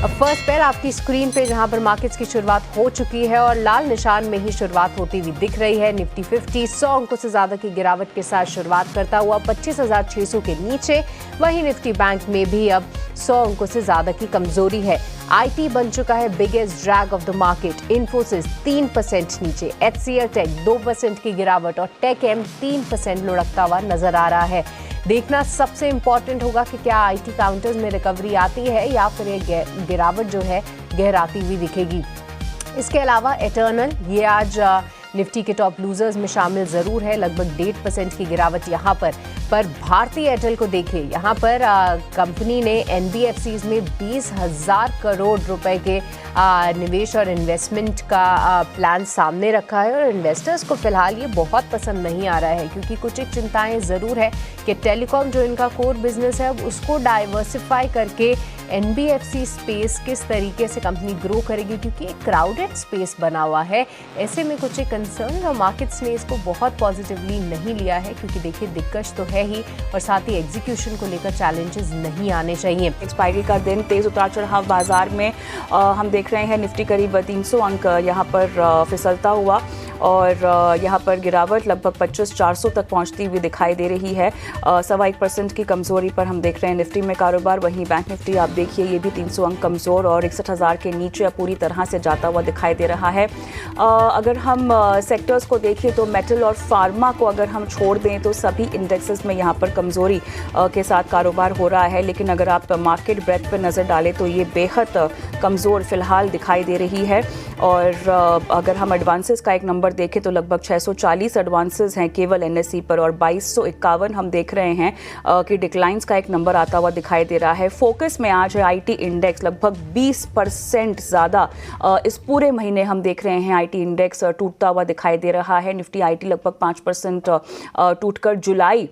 First pair आपकी screen पे जहां पर मार्केट्स की शुरुआत हो चुकी है और लाल निशान में ही शुरुआत होती हुई दिख रही है। निफ्टी 50 100 अंकों से ज्यादा की गिरावट के साथ शुरुआत करता हुआ 25,600 के नीचे। वहीं निफ्टी बैंक में भी अब 100 अंकों से ज्यादा की कमजोरी है। आईटी बन चुका है biggest drag of the market. Infosys 3% नीचे, एचसीएल टेक 2% की गिरावट और टेक एम 3% लुढ़कता हुआ नजर आ रहा है। देखना सबसे इंपॉर्टेंट होगा कि क्या आईटी काउंटर्स में रिकवरी आती है या फिर ये गिरावट जो है गहराती हुई दिखेगी। इसके अलावा एटर्नल ये आज निफ्टी के टॉप लूजर्स में शामिल जरूर है, लगभग 1.5% की गिरावट यहाँ पर भारती एयरटेल को देखिए, यहाँ पर कंपनी ने एनबीएफसीज में 20,000 करोड़ रुपए के निवेश और इन्वेस्टमेंट का प्लान सामने रखा है और इन्वेस्टर्स को फिलहाल ये बहुत पसंद नहीं आ रहा है, क्योंकि कुछ एक चिंताएं जरूर है कि टेलीकॉम जो इनका कोर बिजनेस है उसको डाइवर्सिफाई करके एनबीएफसी स्पेस किस तरीके से कंपनी ग्रो करेगी, क्योंकि एक क्राउडेड स्पेस बना हुआ है। ऐसे में कुछ एक कंसर्न और मार्केट्स ने इसको बहुत पॉजिटिवली नहीं लिया है, क्योंकि देखिए दिक्कत तो है ही और साथ ही एग्जीक्यूशन को लेकर चैलेंजेस नहीं आने चाहिए। एक्सपायरी का दिन, तेज उतार चढ़ाव बाजार में हम देख रहे हैं। निफ्टी करीब 300 अंक यहाँ पर फिसलता हुआ और यहाँ पर गिरावट लगभग 25,400 तक पहुँचती हुई दिखाई दे रही है। 1.25% की कमजोरी पर हम देख रहे हैं निफ्टी में कारोबार। वहीं बैंक निफ्टी आप देखिए ये भी 300 अंक कमज़ोर और 61,000 के नीचे पूरी तरह से जाता हुआ दिखाई दे रहा है। अगर हम सेक्टर्स को देखें तो मेटल और फार्मा को अगर हम छोड़ दें तो सभी इंडेक्सेस में यहाँ पर कमज़ोरी के साथ कारोबार हो रहा है। लेकिन अगर आप मार्केट ब्रेथ पर नज़र डालें तो ये बेहद कमज़ोर फिलहाल दिखाई दे रही है। और अगर हम एडवांसेस का एक नंबर देखें तो लगभग 640 एडवांसेस हैं केवल एनएसई पर और 2251 हम देख रहे हैं कि डिक्लाइंस का एक नंबर आता हुआ दिखाई दे रहा है। फोकस में आज है आईटी इंडेक्स, लगभग 20% ज़्यादा इस पूरे महीने हम देख रहे हैं आईटी इंडेक्स टूटता हुआ दिखाई दे रहा है। निफ्टी आईटी लगभग 5% टूटकर जुलाई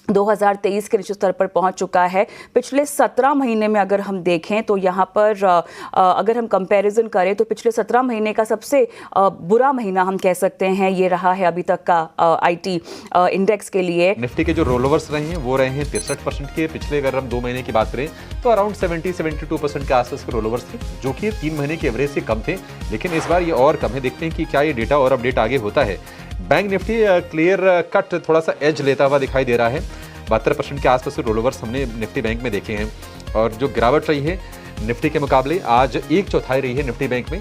2023 के निचले स्तर पर पहुंच चुका है। पिछले 17 महीने में अगर हम देखें तो यहाँ पर अगर हम कंपैरिजन करें तो पिछले 17 महीने का सबसे बुरा महीना हम कह सकते हैं ये रहा है अभी तक का आईटी इंडेक्स के लिए। निफ्टी के जो रोलओवर्स रहे हैं वो रहे हैं 63% के। पिछले अगर हम 2 महीने की बात करें तो अराउंड 70-72% के आसपास के रोलओवर्स थे, जो कि 3 महीने के एवरेज से कम थे। लेकिन इस बार ये और कम है। देखते हैं कि क्या ये डेटा और अपडेट आगे होता है। बैंक निफ्टी क्लियर कट थोड़ा सा एज लेता हुआ दिखाई दे रहा है। 72% के आसपास के रोलओवर्स हमने निफ्टी बैंक में देखे हैं और जो गिरावट रही है निफ्टी के मुकाबले आज 1/4 रही है निफ्टी बैंक में।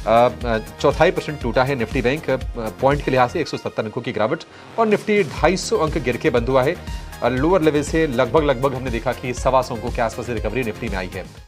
0.25% टूटा है निफ्टी बैंक पॉइंट के लिहाज से 170 अंकों की गिरावट और निफ्टी 250 अंक गिर के बंद हुआ है। लोअर लेवल से लगभग हमने देखा कि 125 अंकों के आसपास रिकवरी निफ्टी में आई है।